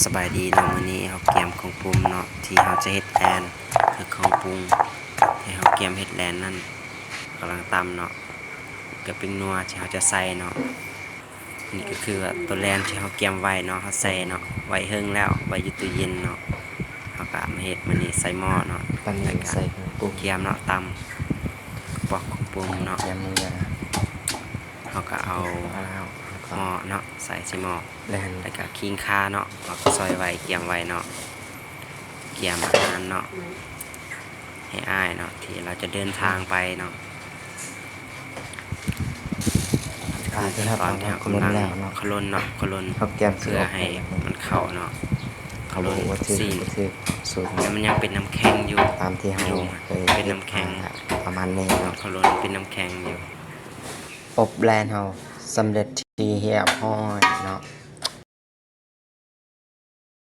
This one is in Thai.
สบายดีเนาะมื้อนี้เฮาเกียมของปรุงเนาะที่เฮาจะเฮ็ดแอนคือของปรุงที่เฮาเกียมเฮ็ดแลนนั่นกำลังตำเนาะก็เป็นนัวที่เฮาจะใส่เนาะนี่ก็คือว่าตัวแลนที่เฮาเกียมไว้เนาะเฮาใส่เนาะไว้เฮิงแล้วไว้อยู่ตู้เย็นเนาะเฮาก็มาเฮ็ดมื้อนี้ใส่หม้อเนาะปันนี้ใส่เครื่องปรุงเกียมเนาะตำปอกของปรุงเนาะ ยำมือ เฮาก็เอาหม้อเนาะใส่หม้อแลนแล้วก็คิงคาเนาะเอาซอยไว้เกียมไว้เนาะเกียมอาหารเนาะให้อ้ายเนาะที่เราจะเดินทางไปเนาะคือตอนที่เรากำลังขลุ่นเนาะขลุ่นเพื่อให้มันเข้าเนาะขลุ่นซีนแต่มันยังเป็นน้ำแข็งอยู่ตามที่เราเคยเป็นน้ำแข็งประมาณนี้เนาะขลุ่นเป็นน้ำแข็งอยู่อบแลนเราสำเร็จที่เรียบร้อยเนาะ